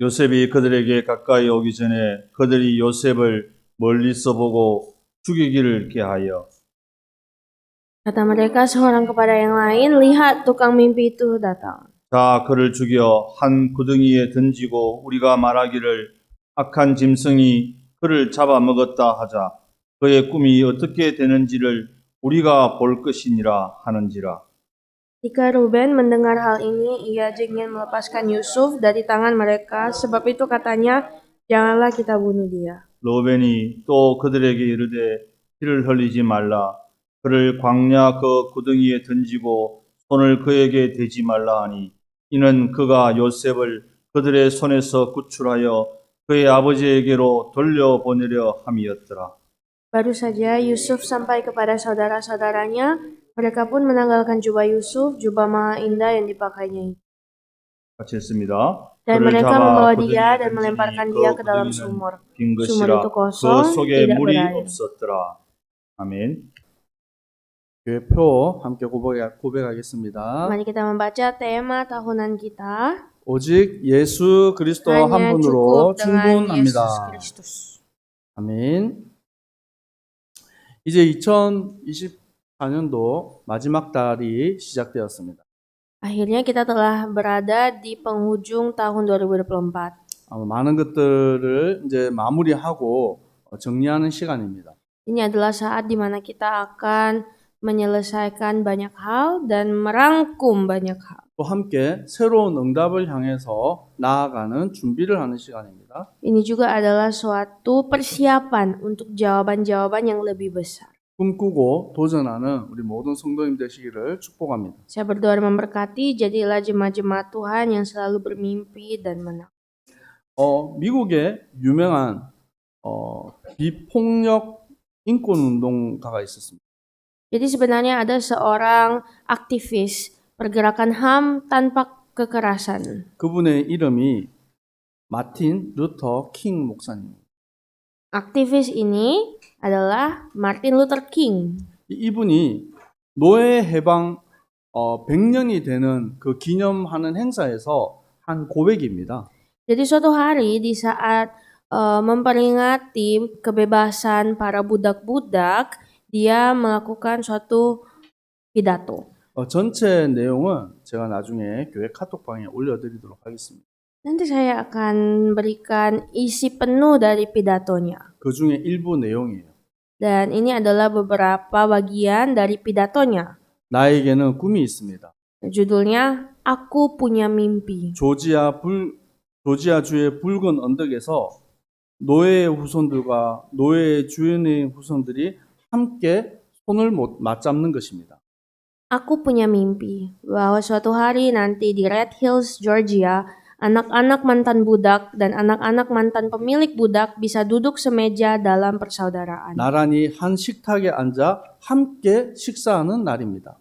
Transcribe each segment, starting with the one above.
요셉이 그들에게 가까이 오기 전에 그들이 요셉을 멀리서 보고 죽이기를 계하여 Kata mereka seorang kepada yang lain, lihat tukang mimpi itu datang. 자 그를 죽여 한 구덩이에 던지고 우리가 말하기를 악한 짐승이 그를 잡아먹었다 하자. 그의 꿈이 어떻게 되는지를 우리가 볼 것이니라 하는지라. Ketika Ruben mendengar hal ini, ia ingin melepaskan Yusuf dari tangan mereka. Sebab itu katanya, janganlah kita bunuh dia. 로벤이 또 그들에게 이르되 피를 흘리지 말라. 그를 광야 그 구덩이에 던지고 손을 그에게 대지 말라 하니 이는 그가 요셉을 그들의 손에서 구출하여 그의 아버지에게로 돌려보내려 함이었더라. Baru saja Yusuf sampai kepada saudara-saudaranya, mereka pun menanggalkan jubah Yusuf, jubah maha indah yang dipakainya itu. 같이 했습니다. Dan 그를 mereka 잡아 membawa 구덩이에 dia dan 던지니 melemparkan 그 dia ke dalam 구덩이는 sumur. 빈 Sumur 것이라 itu 그 kosong, 속에 tidak 물이 berair. 없었더라. 아멘. 교회표 함께 고백하겠습니다. Mari kita membaca tema tahunan kita. 오직 예수 그리스도 한 Hanya 분으로 cukup dengan Yesus 충분합니다. Kristus. 아멘. 이제 2024년도 마지막 달이 시작되었습니다. Akhirnya kita telah berada di penghujung tahun 2024. 많은 것들을 이제 마무리하고 정리하는 시간입니다. Ini adalah saat di mana kita akan menyelesaikan banyak hal dan merangkum banyak hal. 또 함께 새로운 응답을 향해서 나아가는 준비를 하는 시간입니다. Ini juga adalah suatu persiapan untuk jawaban-jawaban yang lebih besar. 꿈꾸고 도전하는 우리 모든 성도님 되시기를 축복합니다. Saya berdoa dan memberkati, jadilah jemaat-jemaat Tuhan yang selalu bermimpi dan menang. 미국에 유명한 비폭력 인권운동가가 있었습니다. Jadi sebenarnya ada seorang aktivis pergerakan HAM tanpa kekerasan. 그분의 이름이 마틴 루터 킹 목사님. Aktivis ini adalah Martin Luther King. 이분이 노예 해방 100년이 되는 그 기념하는 행사에서 한 고백입니다. Jadi suatu hari di saat memperingati kebebasan para budak-budak, dia melakukan suatu pidato. 전체 내용은 제가 나중에 교회 카톡방에 올려드리도록 하겠습니다. Nanti saya akan berikan isi penuh dari pidatonya. 그 중에 일부 내용이에요. Dan ini adalah beberapa bagian dari pidatonya. 나에게는 꿈이 있습니다. Judulnya, Aku Punya Mimpi. 조지아주의 붉은 언덕에서 노예의 후손들과 노예의 주인의 후손들이 함께 손을 맞잡는 것입니다. Aku punya mimpi bahwa suatu hari nanti di Red Hills, Georgia, anak-anak mantan budak dan anak-anak mantan pemilik budak bisa duduk semeja dalam persaudaraan. 나란히 한 식탁에 앉아 함께 식사하는 날입니다.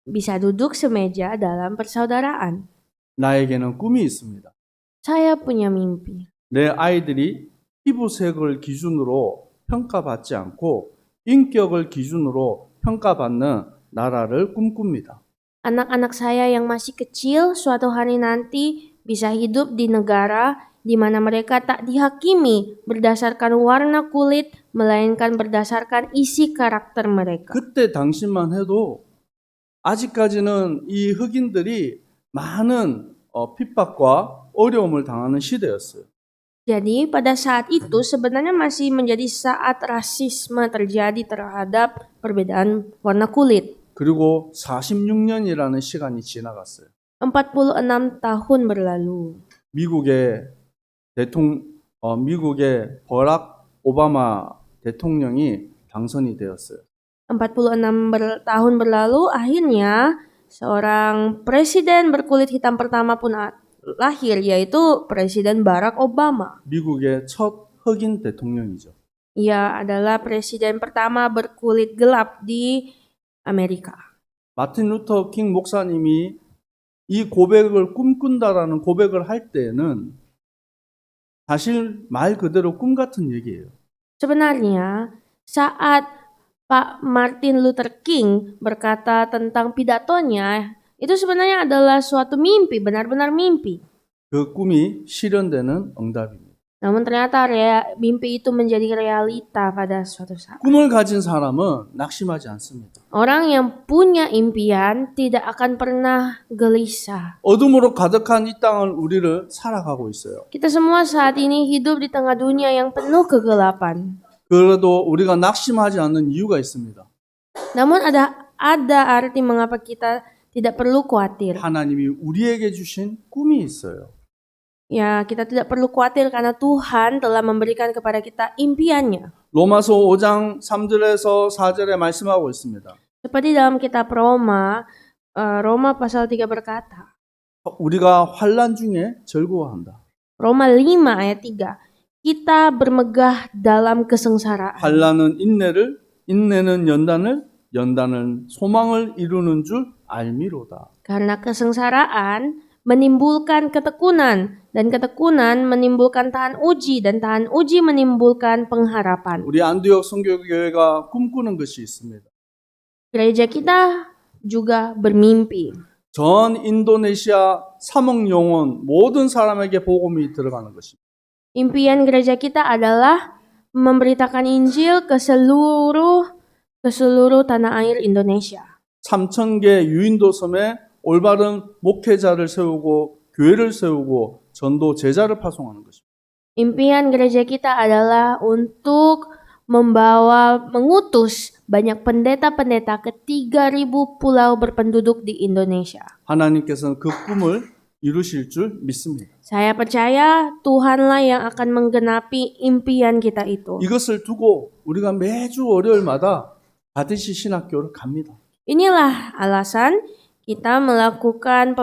Bisa duduk semeja dalam persaudaraan. 나에게는 꿈이 있습니다. Saya punya mimpi. 내 아이들이 피부색을 기준으로 평가받지 않고 인격을 기준으로 평가받는 나라를 꿈꿉니다. Anak-anak saya yang masih kecil suatu hari nanti bisa hidup di negara di mana mereka tak dihakimi berdasarkan warna kulit, melainkan berdasarkan isi karakter mereka. 그때 당시만 해도 아직까지는 이 흑인들이 많은 핍박과 어려움을 당하는 시대였어요. Jadi pada saat itu sebenarnya masih menjadi saat rasisme terjadi terhadap perbedaan warna kulit. 그리고 46년이라는 시간이 지나갔어요. 46 tahun berlalu. 미국의 버락 오바마 대통령이 당선이 되었어요. 46 tahun berlalu, akhirnya seorang presiden berkulit hitam pertama pun lahir, yaitu Presiden Barack Obama. 미국의 첫 흑인 대통령이죠. Ia adalah presiden pertama berkulit gelap di Amerika. 마틴 루터 킹 목사님이 이 고백을 꿈꾼다라는 고백을 할 때는 사실 말 그대로 꿈 같은 얘기예요. Sebenarnya saat Pak Martin Luther King berkata tentang pidatonya, itu sebenarnya adalah suatu mimpi, benar-benar mimpi. 그 꿈이 실현되는 응답입니다. Namun ternyata mimpi itu menjadi realita pada suatu saat. 꿈을 가진 사람은 낙심하지 않습니다. Orang yang punya impian tidak akan pernah gelisah. 어둠으로 가득한 이 땅을 우리를 살아가고 있어요. Kita semua saat ini hidup di tengah dunia yang penuh kegelapan. 그래도 우리가 낙심하지 않는 이유가 있습니다. Namun ada arti mengapa kita tidak perlu khawatir. 하나님이 우리에게 주신 꿈이 있어요. Ya, kita tidak perlu khawatir karena Tuhan telah memberikan kepada kita impiannya. 로마서 5장 3절에서 4절에 말씀하고 있습니다. Seperti dalam kitab Roma, Roma pasal 3 berkata, 우리가 환난 중에 즐거워한다. Roma 5 ayat 3, kita bermegah dalam kesengsaraan. 환난은 인내는 연단은 소망을 이루는 줄 알미로다. Karena kesengsaraan menimbulkan ketekunan, dan ketekunan menimbulkan tahan uji, dan tahan uji menimbulkan pengharapan. 우리 안디옥 선교교회가 꿈꾸는 것이 있습니다. Gereja kita juga bermimpi. 전 인도네시아 3억 영혼 모든 사람에게 복음이 들어가는 것입니다. Impian gereja kita adalah memberitakan Injil ke seluruh tanah air Indonesia. 3,000개 유인도 섬에 올바른 목회자를 세우고 교회를 세우고 전도 제자를 파송하는 것입니다. Impian gereja kita adalah untuk mengutus banyak pendeta-pendeta ke 3.000 pulau berpenduduk di Indonesia. 하나님께서는 그 꿈을 이루실 줄 믿습니다. Saya percaya Tuhanlah yang akan menggenapi impian kita itu. 이것을 두고 우리가 매주 월요일마다 바디시 신학교를 갑니다. Inilah alasan kita melakukan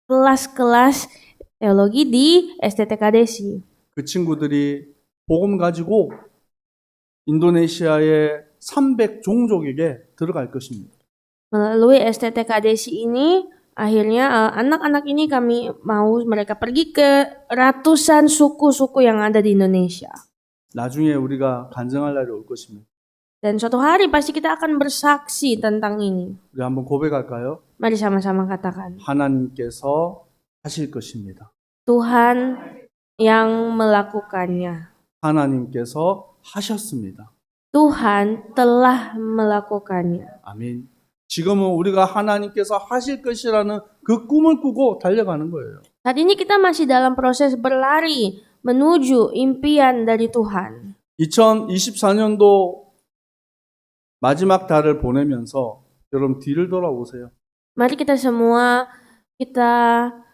kelas-kelas teologi di STTK Desi. 그 친구들이 복음 가지고 인도네시아의 300종족에게 들어갈 것입니다. Melalui STTK Desi ini, akhirnya anak-anak ini kami mau mereka pergi ke ratusan suku-suku yang ada di Indonesia. 나중에 우리가 간증할 날이 올 것입니다. Dan suatu hari pasti kita akan bersaksi tentang ini. 우리 한번 고백할까요? Mari sama-sama katakan. 하나님께서 하실 것입니다. Tuhan yang melakukannya. 하나님께서 하셨습니다. Tuhan telah melakukannya. 아멘. 지금은 우리가 하나님께서 하실 것이라는 그 꿈을 꾸고 달려가는 거예요. Saat ini kita masih dalam proses berlari menuju impian dari Tuhan. 2024년도 마지막 달을 보내면서 여러분 뒤를 돌아보세요. Mari kita semua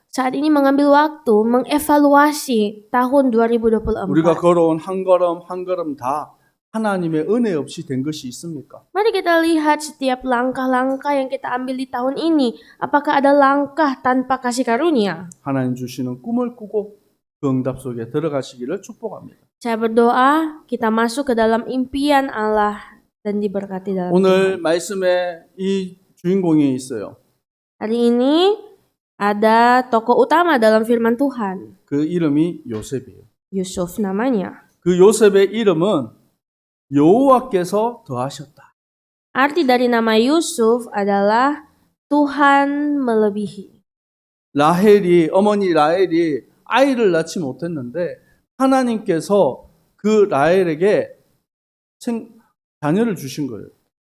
saat ini mengambil waktu mengevaluasi tahun 2024. 우리가 걸어온 한 걸음 한 걸음 다 하나님의 은혜 없이 된 것이 있습니까? Mari kita lihat setiap langkah-langkah yang kita ambil di tahun ini. Apakah ada langkah tanpa kasih karunia? 하나님 주시는 꿈을 꾸고 그 응답 속에 들어가시기를 축복합니다. Saya berdoa kita masuk ke dalam impian Allah dan diberkati dalam 오늘 Tuhan. 말씀에 이 주인공이 있어요. Hari ini ada tokoh utama dalam firman Tuhan. 그 이름이 요셉이에요. Yusuf namanya. 그 요셉의 이름은 여호와께서 더하셨다. Arti dari nama Yusuf adalah Tuhan melebihi. 어머니 라헬이 아이를 낳지 못했는데 하나님께서 그 라헬에게 자녀를 주신 거예요.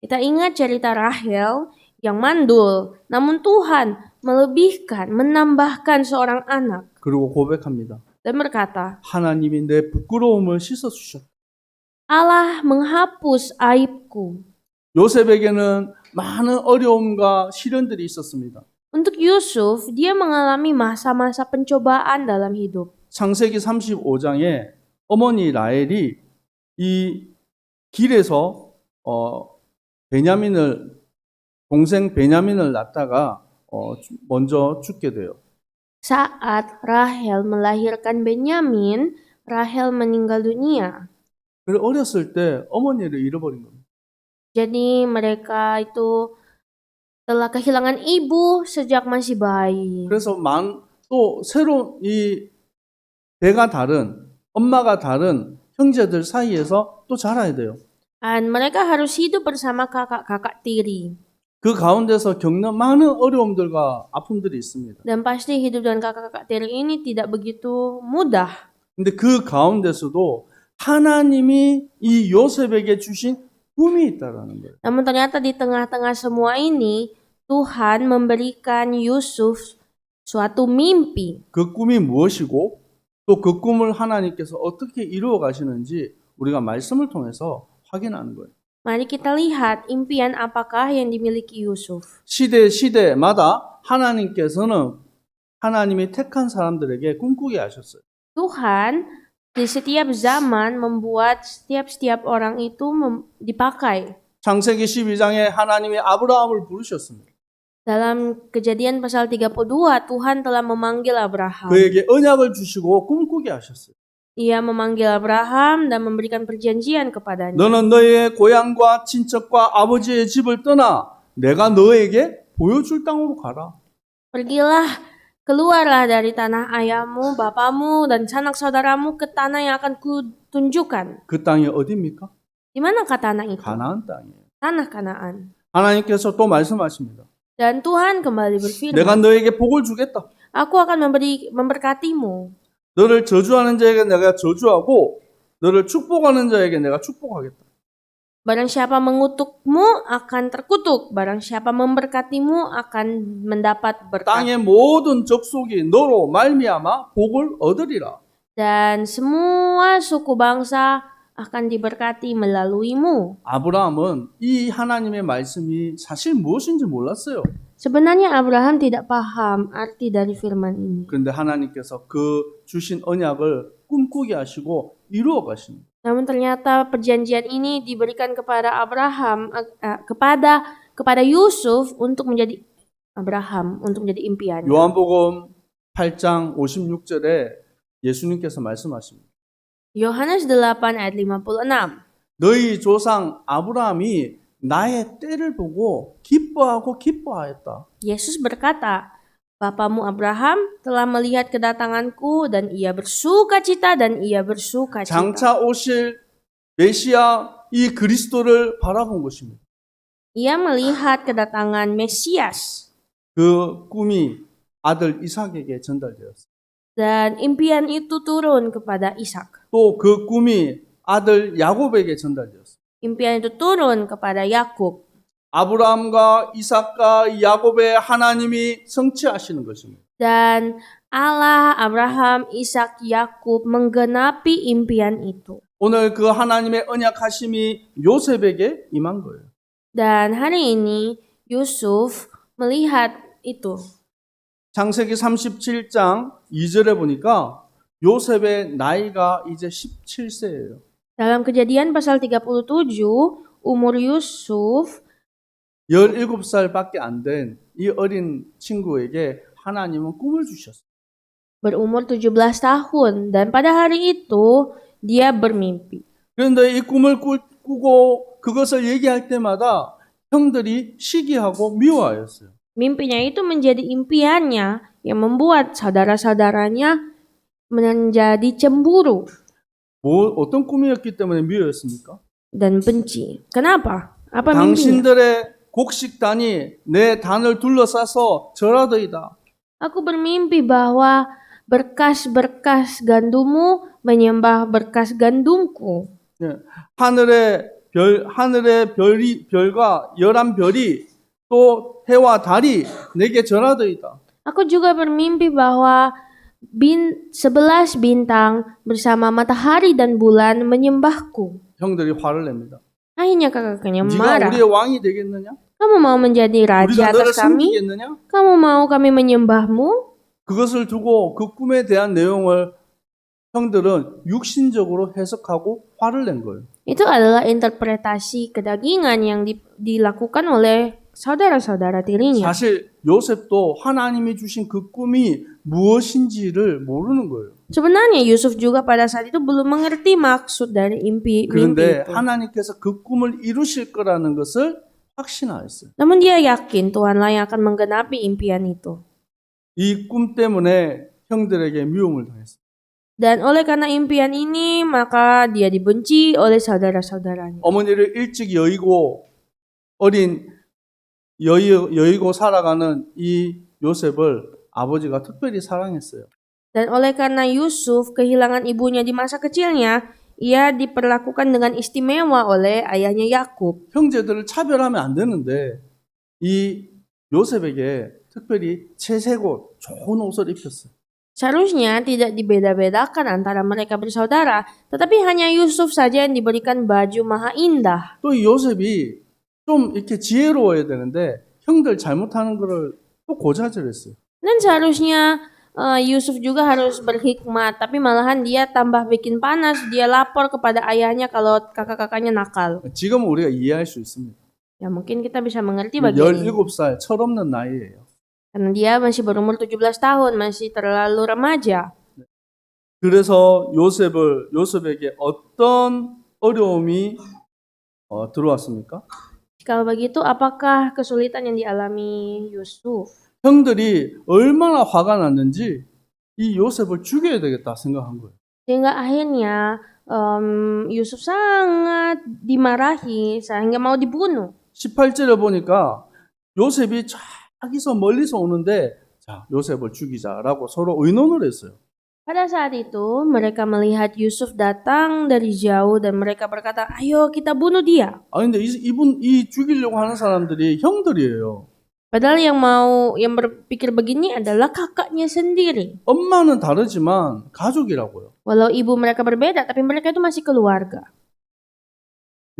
Kita ingat cerita Rahel yang mandul, namun Tuhan melebihkan, menambahkan seorang anak 그리고 고백합니다. dan berkata, 하나님이 내 부끄러움을 씻어주셨다. Allah menghapus aibku. 요셉에게는 많은 어려움과 시련들이 있었습니다. Untuk Yusuf, dia mengalami masa-masa pencobaan dalam hidup. 창세기 35장에 어머니 라헬이 이 길에서 동생 베냐민을 낳다가 먼저 죽게 돼요. Saat Rahel melahirkan Benyamin, Rahel meninggal dunia. 그래 어렸을 때 어머니를 잃어버린 겁니다. Jadi mereka itu telah kehilangan ibu sejak masih bayi. 그래서 또 새로운 이 배가 다른 엄마가 다른 형제들 사이에서 또 자라야 돼요. Dan mereka harus hidup bersama kakak-kakak tiri. 그 가운데서 겪는 많은 어려움들과 아픔들이 있습니다. Dan pasti hidup dengan kakak-kakak tiri ini tidak begitu mudah. 근데 그 가운데서도 하나님이 이 요셉에게 주신 꿈이 있다라는 거예요. Namun ternyata di tengah-tengah semua ini, Tuhan memberikan Yusuf suatu mimpi. 그 꿈이 무엇이고 또 그 꿈을 하나님께서 어떻게 이루어 가시는지 우리가 말씀을 통해서 확인하는 거예요. Mari kita lihat impian apakah yang dimiliki Yusuf. 시대마다 하나님께서는 하나님이 택한 사람들에게 꿈꾸게 하셨어요. Tuhan di setiap zaman membuat setiap orang itu dipakai. 창세기 12장에 하나님이 아브라함을 부르셨습니다. Dalam Kejadian pasal 32, Tuhan telah memanggil Abraham. 그에게 언약을 주시고 꿈꾸게 하셨어요. Ia memanggil Abraham dan memberikan perjanjian kepadanya. 너는 너의 고향과 친척과 아버지의 집을 떠나 내가 너에게 보여줄 땅으로 가라. Pergilah, keluarlah dari tanah ayahmu, bapamu, dan sanak saudaramu ke tanah yang akan kutunjukkan. 그 땅이 어디입니까? Di manakah tanah itu? 가나안 땅이에요. Tanah Kanaan. 하나님께서 또 말씀하십니다. Dan Tuhan kembali berfirman, 내가 너에게 복을 주겠다. Aku akan memberkatimu. 너를 저주하는 자에게 내가 저주하고 너를 축복하는 자에게 내가 축복하겠다. Barang siapa mengutukmu akan terkutuk. Barang siapa memberkatimu akan mendapat berkat. 땅의 모든 족속이 너로 말미암아 복을 얻으리라. Dan semua suku bangsa akan diberkati melaluimu. 아브라함은 이 하나님의 말씀이 사실 무엇인지 몰랐어요. Sebenarnya Abraham tidak paham arti dari firman ini. 그런데 하나님께서 그 주신 언약을 꿈꾸게 하시고 이루어 가십니다. Namun ternyata perjanjian ini diberikan kepada Abraham, kepada Yusuf untuk menjadi Abraham, untuk menjadi impiannya. 요한복음 8장 56절에 예수님께서 말씀하십니다. Yohanes 8 ayat 56. 너희 조상 아브라함이 나의 때를 보고 기뻐하고 기뻐하였다. Yesus berkata, Bapamu Abraham telah melihat kedatanganku dan ia bersukacita dan ia bersukacita. 장차 오실 메시아 이 그리스도를 바라본 것입니다. Ia melihat kedatangan Mesias 그 꿈이 아들 이삭에게 전달되었습니다. dan impian itu turun kepada Ishak. 또 그 꿈이 아들 야곱에게 전달되었습니다. Impian itu turun kepada Yakub. 아브라함과 이삭과 야곱의 하나님이 성취하시는 것입니다. Dan Allah, Abraham, Ishak, Yakub menggenapi impian itu. 오늘 그 하나님의 언약하심이 요셉에게 임한 거예요. Dan hari ini Yusuf melihat itu. 창세기 37장 2절에 보니까 요셉의 나이가 이제 17세예요. Dalam Kejadian pasal 37, umur Yusuf 17살밖에 안 된 이 어린 친구에게 하나님은 꿈을 주셨어요. berumur 17 tahun dan pada hari itu dia bermimpi. 그런데 이 꿈을 꾸고 그것을 얘기할 때마다 형들이 시기하고 미워하였어요. Mimpinya itu menjadi impiannya yang membuat saudara-saudaranya menjadi cemburu 어떤 꿈이었기 때문에 미워했습니까? dan benci. Kenapa? Apa mimpinya? 당신들의 곡식단이 내 단을 둘러싸서 절하더이다. Aku bermimpi bahwa berkas-berkas gandummu menyembah berkas gandumku. 예, 하늘의 별과 11별이 또 해와 달이 내게 절하더이다. Aku juga bermimpi bahwa 11 bintang bersama matahari dan bulan menyembahku. 형들이 화를 냅니다. Akhirnya kakaknya 네가 marah. 우리의 왕이 되겠느냐? Kamu mau menjadi 우리가 raja 너를 atas kami? 섬기겠느냐? Kamu mau kami menyembahmu? 그것을 두고 그 꿈에 대한 내용을 형들은 육신적으로 해석하고 화를 낸 거예요. Itu adalah interpretasi kedagingan yang dilakukan oleh saudara-saudara tirinya. 사실 요셉도 하나님이 주신 그 꿈이 무엇인지를 모르는 거예요. Sebenarnya Yusuf juga pada saat itu belum mengerti maksud dari mimpi 그런데 itu. 하나님께서 그 꿈을 이루실 거라는 것을 확신하였어요. Namun dia yakin Tuhanlah yang akan menggenapi impian itu. 이 꿈 때문에 형들에게 미움을 당했어요. Dan oleh karena impian ini, maka dia dibenci oleh saudara-saudaranya. 어머니를 일찍 여의고 어린 여의고 살아가는 이 요셉을 아버지가 특별히 사랑했어요. Dan oleh karena Yusuf kehilangan ibunya di masa kecilnya, ia diperlakukan dengan istimewa oleh ayahnya Yakub. 형제들을 차별하면 안 되는데 이 요셉에게 특별히 채색 옷, 좋은 옷을 입혔어요. Seharusnya tidak dibeda-bedakan antara mereka bersaudara, tetapi hanya Yusuf saja yang diberikan baju maha indah. 또 이 요셉이 좀 이렇게 지혜로워야 되는데 형들 잘못하는 거를 또 고자질했어요. Dan seharusnya Yusuf juga harus berhikmat, tapi malahan dia tambah bikin panas. Dia lapor kepada ayahnya kalau kakak-kakaknya nakal. 지금은 우리가 이해할 수 있습니다. Ya mungkin kita bisa mengerti bagian ini. 17살 철없는 나이예요. Karena dia masih berumur 17 tahun, masih terlalu remaja. 그래서 요셉에게 어떤 어려움이 들어왔습니까? Kalau begitu, apakah kesulitan yang dialami Yusuf? 형들이 얼마나 화가 났는지 이 요셉을 죽여야 되겠다 생각한 거예요. Sehingga akhirnya Yusuf sangat dimarahi sehingga mau dibunuh. 18절에 보니까 요셉이 저기서 멀리서 오는데 자, 요셉을 죽이자라고 서로 의논을 했어요. Pada saat itu, mereka melihat Yusuf datang dari jauh dan mereka berkata, "Ayo kita bunuh dia." 아 근데 이 죽이려고 하는 사람들이 형들이에요. Padahal yang berpikir begini adalah kakaknya sendiri. 엄마는 다르지만 가족이라고요. Walau ibu mereka berbeda, tapi mereka itu masih keluarga.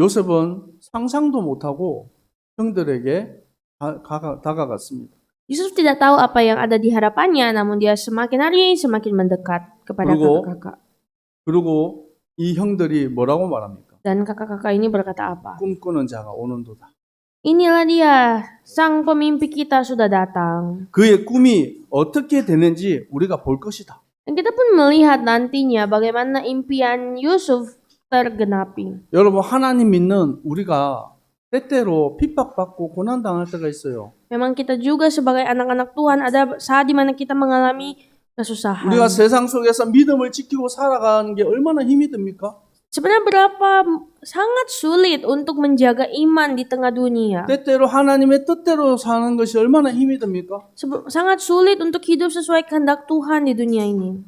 요셉은 상상도 못하고 형들에게 다가갔습니다. Yusuf tidak tahu apa yang ada di hadapannya, namun dia semakin hari semakin mendekat kepada kakak-kakak. 그리고 이 형들이 뭐라고 말합니까? Dan kakak-kakak ini berkata apa? 꿈꾸는 자가 오는도다. Inilah dia, sang pemimpi kita sudah datang. 그의 꿈이 어떻게 되는지 우리가 볼 것이다. Dan kita pun melihat nantinya bagaimana impian Yusuf tergenapi. 여러분 하나님 믿는 우리가 때때로 핍박받고 고난당할 때가 있어요. Memang kita juga sebagai anak-anak Tuhan ada saat di mana kita mengalami kesusahan. 우리가 세상 속에서 믿음을 지키고 살아가는 게 얼마나 힘이 듭니까? Sebenarnya berapa sangat sulit untuk menjaga iman di tengah dunia. 때때로 하나님의 뜻대로 사는 것이 얼마나 힘이 듭니까? Sangat sulit untuk hidup sesuai kehendak Tuhan di dunia ini.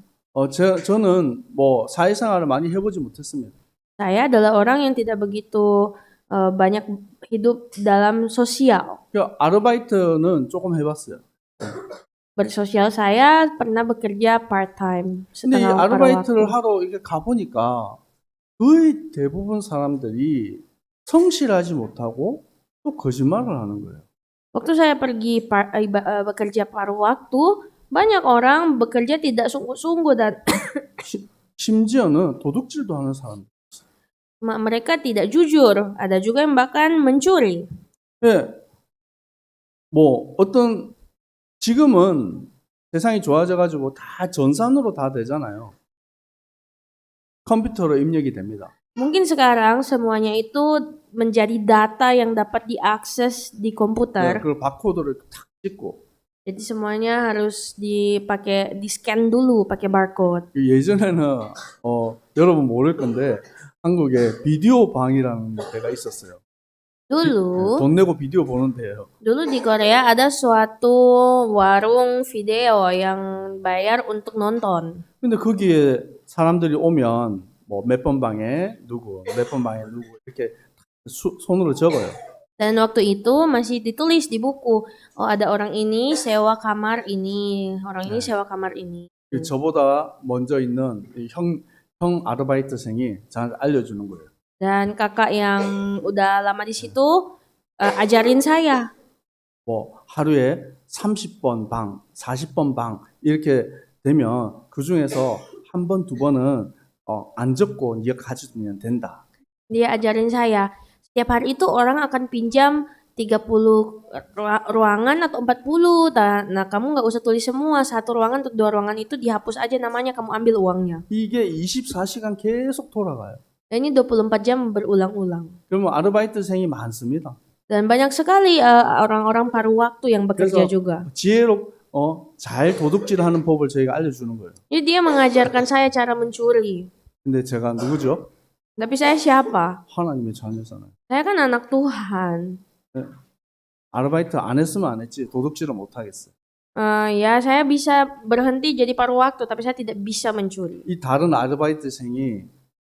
저는 뭐 사회생활을 많이 해보지 못했습니다. Saya adalah orang yang tidak begitu banyak hidup dalam sosial. 아르바이트는 조금 해봤어요. Bersosial saya pernah bekerja part-time. 근데 이 setengah 아르바이트를 waktu. 하러 이렇게 가보니까 거의 대부분 사람들이 성실하지 못하고 또 거짓말을 하는 거예요. Waktu saya pergi bekerja paruh waktu, banyak orang bekerja tidak sungguh-sungguh dan 심지어는 도둑질도 하는 사람. mereka tidak jujur. Ada juga yang bahkan mencuri. 예, 뭐 지금은 세상이 좋아져가지고 다 전산으로 다 되잖아요. 컴퓨터로 입력이 됩니다. Mungkin sekarang semuanya itu menjadi data yang dapat diakses di 네, komputer. 그 바코드를 탁 찍고. Jadi semuanya harus di scan dulu pakai barcode. 예전에는 여러분 모를 건데 한국에 비디오 방이라는 데가 있었어요. Dulu 돈 내고 비디오 보는 데예요. Dulu di Korea ada suatu warung video yang bayar untuk nonton. 근데 거기에 사람들이 오면 뭐 몇 번 방에 누구, 몇 번 방에 누구 이렇게 손으로 적어요. Dan waktu itu masih ditulis di buku, oh ada orang ini sewa kamar ini, orang ini sewa kamar ini. 저보다 먼저 있는 이 형 아르바이트생이 저한테 알려주는 거예요. Dan kakak yang udah lama di situ ajarin saya. 뭐 하루에 30번 방, 40번 방 이렇게 되면 그 중에서 한 번, 두 번은 안 적고 네가 가져두면 된다. Dia ajarin saya, setiap hari itu orang akan pinjam 30 ruangan atau 40. Nah, kamu nggak usah tulis semua. Satu ruangan atau 2 ruangan itu dihapus aja namanya, kamu ambil uangnya. 이게 24시간 계속 돌아가요. Dan ini 24 jam berulang-ulang. 그러면 아르바이트생이 많습니다. Dan banyak sekali orang-orang paruh waktu yang bekerja 그래서 juga. 잘 도둑질하는 법을 저희가 알려주는 거예요. Jadi dia mengajarkan saya cara mencuri. 근데 제가 누구죠? Tapi saya siapa? 하나님의 자녀잖아요. Saya kan anak Tuhan. 아르바이트 안 했으면 안 했지 도둑질을 못 하겠어요. Ya, saya bisa berhenti jadi paruh waktu, tapi saya tidak bisa mencuri. 이 다른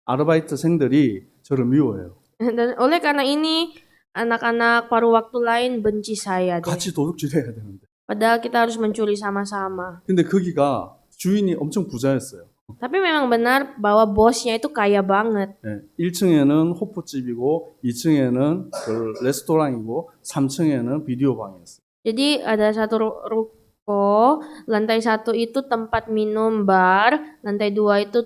아르바이트생들이 저를 미워해요. Dan oleh karena ini, anak-anak paruh waktu lain benci saya deh. 같이 도둑질해야 되는데. Padahal kita harus mencuri sama-sama. 근데 거기가 주인이 엄청 부자였어요. Tapi memang benar bahwa bosnya itu kaya banget. 네, 1층에는 호프집이고 2층에는 그 레스토랑이고 3층에는 비디오 방이었어요. Jadi ada satu ruko, lantai 1 itu tempat minum bar, lantai 2 itu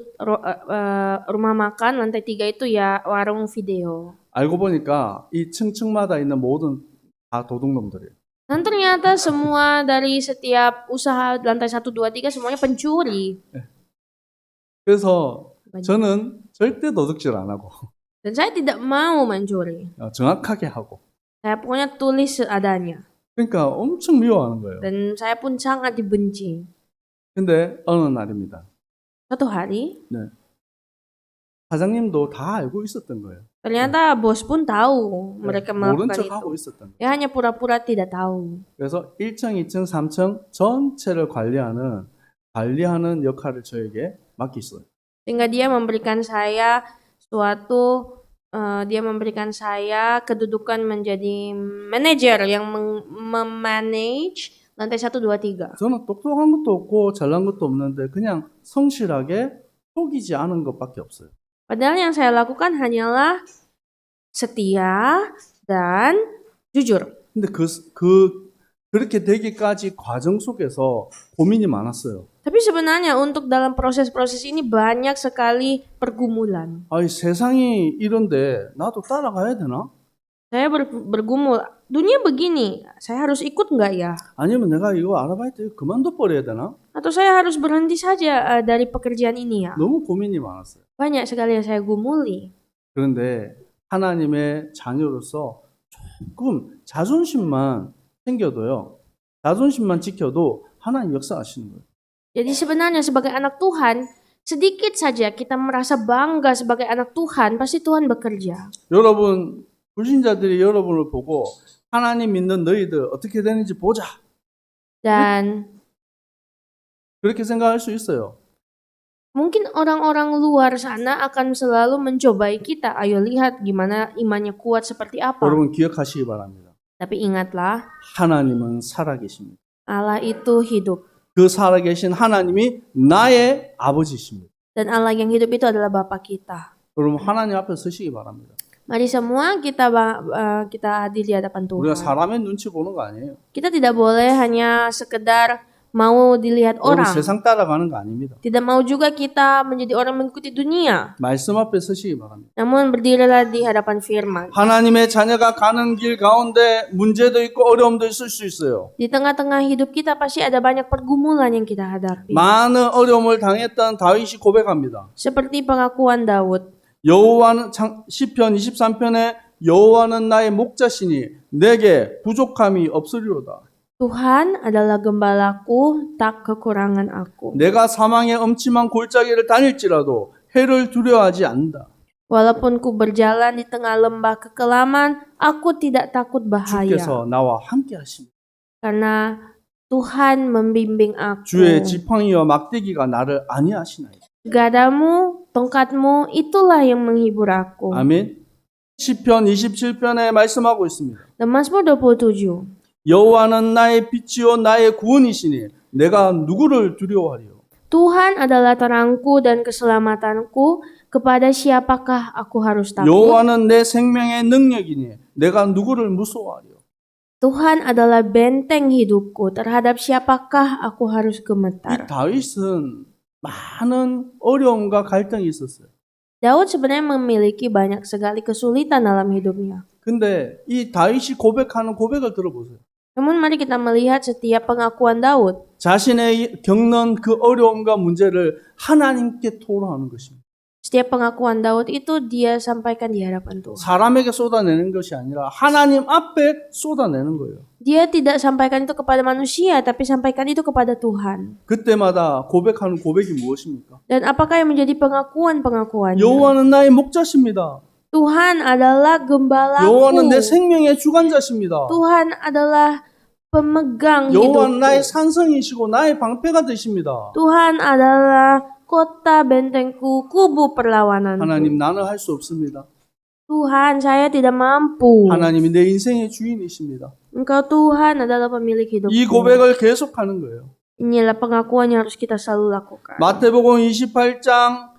rumah makan, lantai 3 itu ya warung video. 알고 보니까 이 층층마다 있는 모든 다 도둑놈들이에요. Dan ternyata semua dari setiap usaha lantai 1, 2, 3 semuanya pencuri. 그래서 저는 절대 도둑질 안 하고 Dan saya tidak mau mencuri. 정확하게 하고 Saya pokoknya tulis seadanya. 그러니까 엄청 미워하는 거예요. Dan saya pun sangat dibenci. 근데 어느 날입니다. Suatu hari, 사장님도 다 알고 있었던 거예요. ternyata bos pun tahu mereka 모른 melakukan 척하고 itu. 있었던 거예요. Dia hanya pura-pura tidak tahu. 그래서 1층, 2층, 3층 전체를 관리하는 역할을 저에게 맡겼어요. Sehingga dia memberikan saya kedudukan menjadi manajer yang memanage lantai 1, 2, 3. 저는 똑똑한 것도 없고 잘난 것도 없는데 그냥 성실하게 속이지 않은 것밖에 없어요. Padahal yang saya lakukan hanyalah setia dan jujur. 근데 그렇게 되기까지 과정 속에서 고민이 많았어요. Tapi sebenarnya untuk dalam proses-proses ini banyak sekali pergumulan. 아이, 세상이 이런데 나도 따라가야 되나? Saya bergumul, dunia begini, saya harus ikut nggak ya? 아니면 내가 이거 아르바이트 그만둬 버려야 되나? Atau saya harus berhenti saja dari pekerjaan ini ya? 너무 고민이 많았어요. Banyak sekali yang saya gumuli. 그런데 하나님의 자녀로서 조금 자존심만 챙겨도요. 자존심만 지켜도 하나님 역사하시는 거예요. Jadi sebenarnya sebagai anak Tuhan, sedikit saja kita merasa bangga sebagai anak Tuhan, pasti Tuhan bekerja. 여러분, 불신자들이 여러분을 보고 하나님 믿는 너희들 어떻게 되는지 보자. Dan 그렇게 생각할 수 있어요. mungkin orang-orang luar sana akan selalu mencobai kita. Ayo lihat gimana imannya kuat seperti apa. 여러분 기억하시기 바랍니다. Tapi ingatlah, 하나님은 살아계십니다. Allah itu hidup. 그 살아계신 하나님이 나의 아버지십니다. Dan Allah yang hidup itu adalah Bapa kita. 여러분 하나님 앞에 서시기 바랍니다. Mari semua kita hadir di hadapan 우리가 Tuhan. 사람의 눈치 보는 거 아니에요. Kita tidak boleh hanya sekedar mau dilihat 여러분 orang. 세상 따라가는 거 아닙니다. Tidak mau juga kita menjadi orang mengikuti dunia. 말씀 앞에 서시기 바랍니다. Namun berdirilah di hadapan firman. 하나님의 자녀가 가는 길 가운데 문제도 있고 어려움도 있을 수 있어요. Di tengah-tengah hidup kita pasti ada banyak pergumulan yang kita hadapi. 많은 어려움을 당했던 다윗이 고백합니다. Seperti pengakuan Daud. 여호와는 시편 23편에 여호와는 나의 목자시니 내게 부족함이 없으리로다. Tuhan adalah gembalaku, tak kekurangan aku. 내가 사망의 엄침한 골짜기를 다닐지라도 해를 두려워하지 않는다. Walaupun ku berjalan di tengah lembah kekelaman, aku tidak takut bahaya. 주께서 나와 함께 하십니다. Karena Tuhan membimbing aku. 주의 지팡이와 막대기가 나를 안위하시나이다. Gadamu, tongkatmu, itulah yang menghibur aku. 아멘. 시편 27편에 말씀하고 있습니다. Dan Mazmur 27. 여호와는 나의 빛이요 나의 구원이시니 내가 누구를 두려워하리요. Tuhan adalah terangku dan keselamatanku, kepada siapakah aku harus takut? 여호와는 내 생명의 능력이니 내가 누구를 무서워하리요. Tuhan adalah benteng hidupku, terhadap siapakah aku harus 이 gemetar? 다윗은 많은 어려움과 갈등이 있었어요. Daud sebenarnya memiliki banyak sekali kesulitan dalam hidupnya. 근데 이 다윗이 고백하는 고백을 들어보세요. Namun mari kita melihat setiap pengakuan Daud. 자신의 겪는 그 어려움과 문제를 하나님께 토로하는 것입니다. Setiap pengakuan Daud itu dia sampaikan di hadapan Tuhan. 사람에게 쏟아내는 것이 아니라 하나님 앞에 쏟아내는 거예요. Dia tidak sampaikan itu kepada manusia, tapi sampaikan itu kepada Tuhan. 그때마다 고백하는 고백이 무엇입니까? Dan apakah yang menjadi pengakuan-pengakuannya? 여호와는 나의 목자십니다. Tuhan adalah gembalaku. 여호와는 내 생명의 주관자십니다. Tuhan adalah pemegang 여호와는 나의 hidupku. 산성이시고 나의 방패가 되십니다. Tuhan adalah kota bentengku, kubu perlawananku. 하나님, 나는 할 수 없습니다. Tuhan, saya tidak mampu. 하나님이 내 인생의 주인이십니다. Engkau Tuhan adalah pemilik 이 hidupku. 고백을 계속하는 거예요. Inilah pengakuan yang harus kita selalu lakukan. 마태복음 28장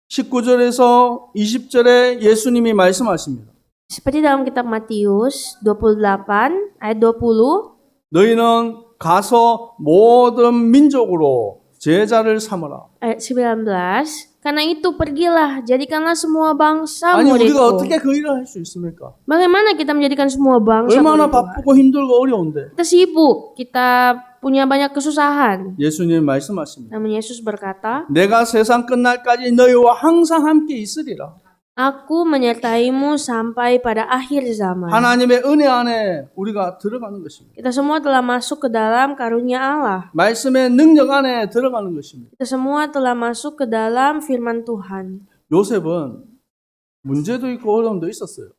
19절에서 20절에 예수님이 말씀하십니다. Seperti dalam kitab Matius 28 ayat 20, 너희는 가서 모든 민족으로 제자를 삼으라. ayat 19, karena itu pergilah, jadikanlah semua bangsa 아니, 우리가 muridku. 어떻게 그 일을 할 수 있습니까? Bagaimana kita menjadikan semua bangsa 얼마나 murid Tuhan? 바쁘고 힘들고 어려운데. Kita sibuk, kita punya banyak kesusahan. 예수님 말씀하십니다. Namun Yesus berkata, 내가 세상 끝날까지 너희와 항상 함께 있으리라. Aku menyertaimu sampai pada akhir zaman. 하나님의 은혜 안에 우리가 들어가는 것입니다. Kita semua telah masuk ke dalam karunia Allah. 말씀의 능력 안에 들어가는 것입니다. Kita semua telah masuk ke dalam firman Tuhan. 요셉은 문제도 있고 어려움도 있었어요.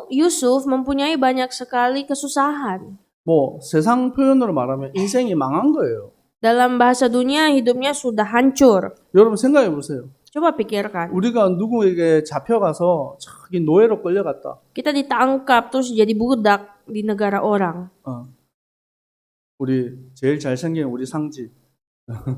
Yusuf mempunyai banyak sekali kesusahan. 뭐 세상 표현으로 말하면 인생이 망한 거예요. Dalam bahasa dunia, hidupnya sudah hancur. 여러분 생각해 보세요. Coba pikirkan. 우리가 누구에게 잡혀가서 저기 노예로 끌려갔다. Kita ditangkap terus jadi budak di negara orang. 우리 제일 잘생긴 우리 상지.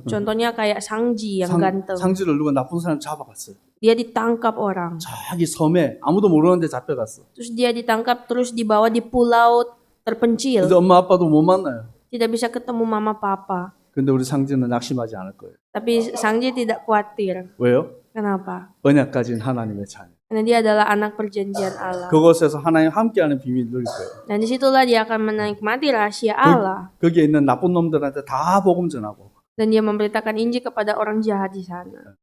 Contohnya kayak Sangji yang ganteng. 상지를 누가 나쁜 사람 잡아갔어요. Dia ditangkap orang. 저기 섬에 아무도 모르는데 잡혀갔어. Terus dia ditangkap terus dibawa di pulau terpencil. 근데 엄마 아빠도 못 만나요. Tidak bisa ketemu mama papa. 근데 우리 상지는 낙심하지 않을 거예요. Tapi Sangji tidak khawatir. 왜요? Kenapa? 언약 가진 하나님의 자녀. Karena dia adalah anak perjanjian Allah. 그곳에서 하나님 함께하는 비밀을 누릴 거예요. Dan disitulah dia akan menikmati rahasia Allah. 거기에 있는 나쁜 놈들한테 다 복음 전하고. Dan dia memberitakan Injil kepada orang jahat di sana.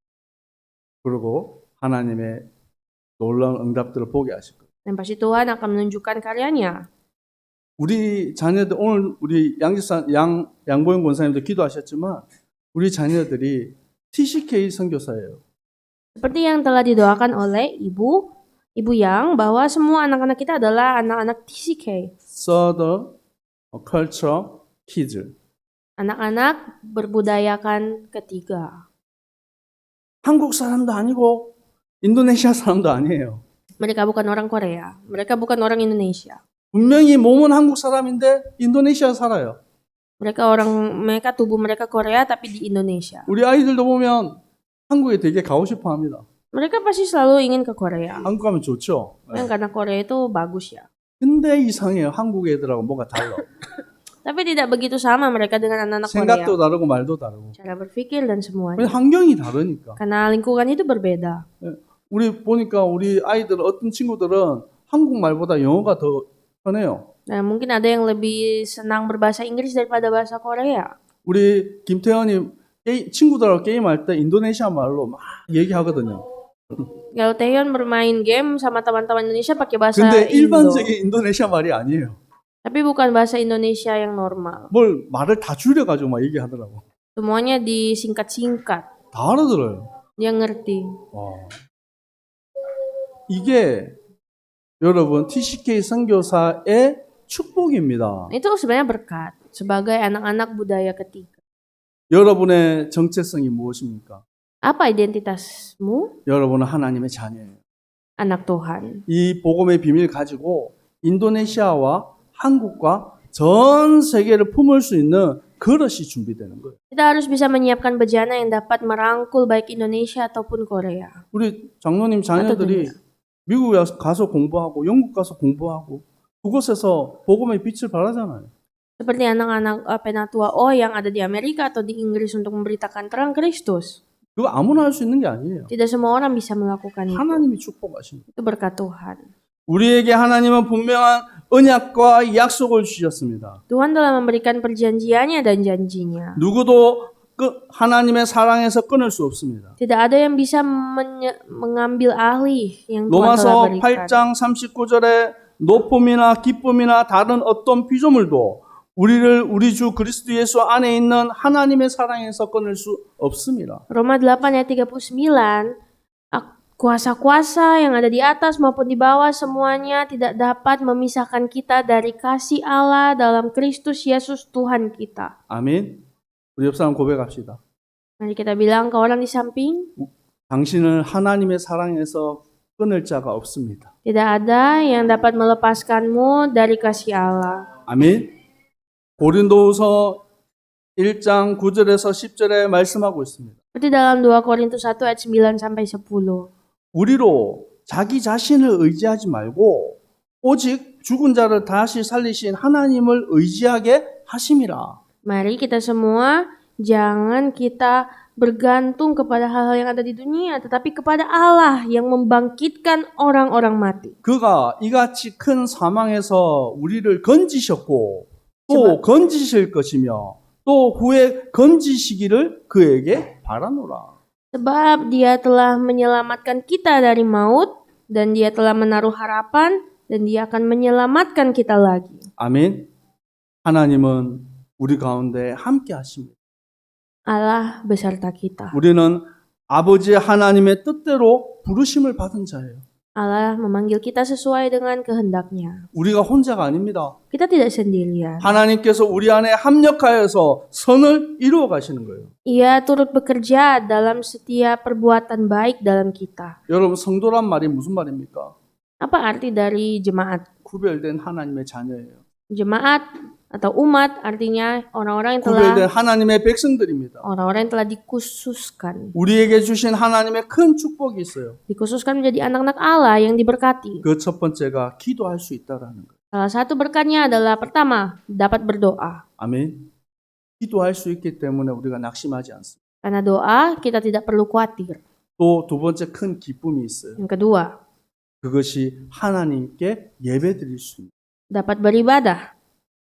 그리고 하나님의 놀라운 응답들을 보게 하실 거예요. Dan pasti Tuhan akan menunjukkan karyanya. 우리 자녀들, 오늘 우리 양보영 권사님도 기도하셨지만 우리 자녀들이 TCK 선교사예요. Seperti yang telah didoakan oleh Ibu Yang bahwa semua anak-anak kita adalah anak-anak TCK. Third Culture Kids. Anak-anak berbudayakan ketiga. 한국 사람도 아니고 인도네시아 사람도 아니에요. Mereka bukan orang Korea. Mereka bukan orang Indonesia. 분명히 몸은 한국 사람인데 인도네시아 살아요. Mereka tubuh mereka Korea tapi di Indonesia. 우리 아이들도 보면 한국에 되게 가고 싶어 합니다. Mereka pasti selalu ingin ke Korea. 한국 가면 좋죠. Karena Korea itu bagus ya. 근데 이상해요. 한국 애들하고 뭐가 달라. Tapi tidak begitu sama mereka dengan anak-anak Korea. 생각도 다르고 말도 다르고. Cara berpikir dan 왜냐면 semuanya. 환경이 다르니까. Karena lingkungan itu berbeda. 우리 보니까 우리 아이들 어떤 친구들은 한국말보다 영어가 더 편해요. Nah, mungkin ada yang lebih senang berbahasa Inggris daripada bahasa Korea. 우리 김태현이 친구들하고 게임할 때 인도네시아 말로 막 얘기하거든요. Kalau Taeyeon bermain game sama teman-teman Indonesia pakai bahasa 근데 Indo. 일반적인 인도네시아 말이 아니에요. Tapi bukan bahasa Indonesia yang normal. 뭘 말을 다 줄여가지고 막 얘기하더라고. Semuanya disingkat-singkat. 다 알아들어요. Dia ngerti. 와. 이게 여러분 TCK 선교사의 축복입니다. Itu sebenarnya berkat sebagai anak-anak budaya ketiga. 여러분의 정체성이 무엇입니까? Apa identitasmu? 여러분은 하나님의 자녀예요. Anak Tuhan. 이 복음의 비밀 가지고 인도네시아와 한국과 전 세계를 품을 수 있는 그릇이 준비되는 거예요. Kita harus bisa menyiapkan bejana yang dapat merangkul baik Indonesia ataupun Korea. 우리 장로님 자녀들이 미국에 가서 공부하고 영국 가서 공부하고 그곳에서 복음의 빛을 발하잖아요. Seperti anak-anak penatua yang ada di Amerika atau di Inggris untuk memberitakan terang Kristus. 그거 아무나 할 수 있는 게 아니에요. Tidak semua orang bisa melakukan itu. 하나님이 축복하십니다. Itu berkat Tuhan. 우리에게 하나님은 분명한 언약과 약속을 주셨습니다. Tuhan telah memberikan perjanjiannya dan janjinya. 누구도 하나님의 사랑에서 끊을 수 없습니다. Tidak ada yang bisa mengambil alih yang Tuhan telah 로마서 berikan. 8장 39절에 높음이나 기쁨이나 다른 어떤 피조물도 우리를 우리 주 그리스도 예수 안에 있는 하나님의 사랑에서 끊을 수 없습니다. Roma 8 ayat 39, Kuasa-kuasa yang ada di atas maupun di bawah semuanya tidak dapat memisahkan kita dari kasih Allah dalam Kristus Yesus Tuhan kita. 아멘. 우리 옆 사람 고백합시다. Mari kita bilang ke orang di samping, 당신을 하나님의 사랑에서 끊을 자가 없습니다. tidak ada yang dapat melepaskanmu dari kasih Allah. 아멘. 고린도후서 1장 9절에서 10절에 말씀하고 있습니다. Seperti dalam 2 Korintus 1 ayat 9 sampai 10. 우리로 자기 자신을 의지하지 말고 오직 죽은 자를 다시 살리신 하나님을 의지하게 하심이라. Mari kita semua jangan kita bergantung kepada hal-hal yang ada di dunia, tetapi kepada Allah yang membangkitkan orang-orang mati. 그가 이같이 큰 사망에서 우리를 건지셨고 또 건지실 것이며 또 후에 건지시기를 그에게 바라노라. Sebab dia telah menyelamatkan kita dari maut, dan dia telah menaruh harapan, dan dia akan menyelamatkan kita lagi. 아멘. 하나님은 우리 가운데 함께 하십니다. Allah beserta kita. 우리는 아버지 하나님의 뜻대로 부르심을 받은 자예요. Allah memanggil kita sesuai dengan kehendaknya. 우리가 혼자가 아닙니다. Kita tidak sendirian. 하나님께서 우리 안에 합력하여서 선을 이루어 가시는 거예요. Ia turut bekerja dalam setiap perbuatan baik dalam kita. 여러분, 성도란 말이 무슨 말입니까? Apa arti dari jemaat? 구별된 하나님의 자녀예요. Jemaat atau umat artinya orang-orang yang 구별된 telah 하나님의 백성들입니다. telah dikhususkan. 우리에게 주신 하나님의 큰 축복이 있어요. Dikhususkan menjadi anak-anak Allah yang diberkati. 그 첫 번째가 기도할 수 있다라는 거예요. Salah satu berkatnya adalah pertama, dapat berdoa. 아멘. 기도할 수 있기 때문에 우리가 낙심하지 않습니다. Karena doa, kita tidak perlu khawatir. 또 두 번째 큰 기쁨이 있어요. Yang kedua, 그것이 하나님께 예배드릴 수 있는. dapat beribadah.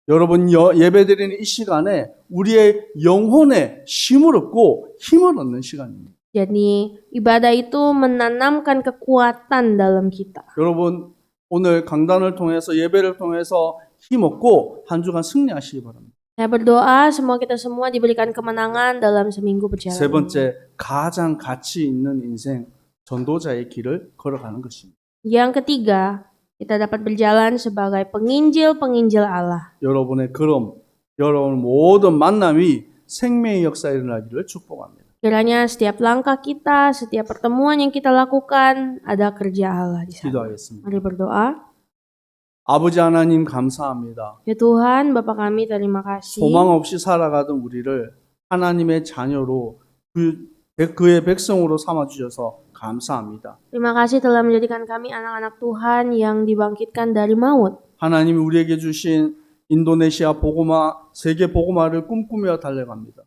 여러분 예배드리는 이 시간에 우리의 영혼에 쉼을 얻고 힘을 얻는 시간입니다. Jadi ibadah itu menanamkan kekuatan dalam kita. 여러분 오늘 강단을 통해서 예배를 통해서 힘 얻고 한 주간 승리하시기 바랍니다. Saya berdoa semua kita semua diberikan kemenangan dalam seminggu berjalan. 세 번째, 가장 가치 있는 인생 전도자의 길을 걸어가는 것입니다. Yang ketiga, kita dapat berjalan sebagai penginjil-penginjil Allah. 여러분의 걸음, 여러분 모든 만남이 생명의 역사에 일어나기를 축복합니다. Kiranya setiap langkah kita, setiap pertemuan yang kita lakukan, ada kerja Allah di sana. 기도하겠습니다. Mari berdoa. 아버지 하나님 감사합니다. Ya Tuhan, Bapa kami terima kasih. 소망 없이 살아가던 우리를 하나님의 자녀로 그의 백성으로 삼아주셔서 감사합니다. Terima kasih telah menjadikan kami anak-anak Tuhan yang dibangkitkan dari maut. 하나님이 우리에게 주신 인도네시아 복음화, 세계 복음화를 꿈꾸며 달려갑니다.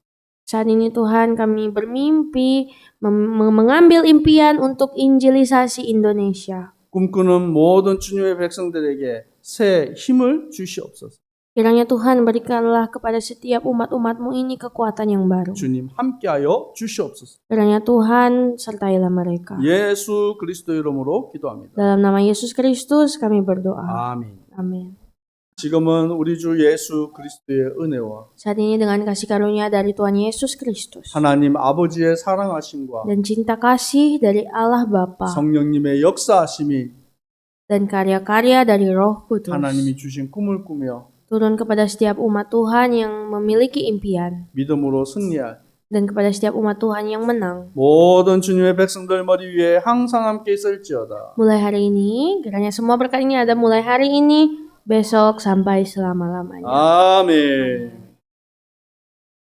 Saat ini Tuhan kami bermimpi mengambil impian untuk injilisasi Indonesia. 꿈꾸는 모든 주님의 백성들에게 새 힘을 주시옵소서. Kiranya Tuhan berikanlah kepada setiap umat-umat-Mu ini kekuatan yang baru. 주님 함께하여 주시옵소서. Kiranya Tuhan sertailah mereka. 예수 그리스도 이름으로 기도합니다. Dalam nama Yesus Kristus kami berdoa. 아멘. Amin. 지금은 우리 주 예수 그리스도의 은혜와 Saat ini dengan kasih karunia dari Tuhan Yesus Kristus 하나님 아버지의 사랑하심과 dan cinta kasih dari Allah Bapa 성령님의 역사하심이 dan karya-karya dari Roh Kudus 하나님이 주신 꿈을 꾸며 turun kepada setiap umat Tuhan yang memiliki impian 믿음으로 승리할 dan kepada setiap umat Tuhan yang menang. 모든 주님의 백성들 머리 위에 항상 함께 있을지어다. Mulai hari ini, kiranya semua berkat ini ada mulai hari ini, besok sampai selama-lamanya. 아멘.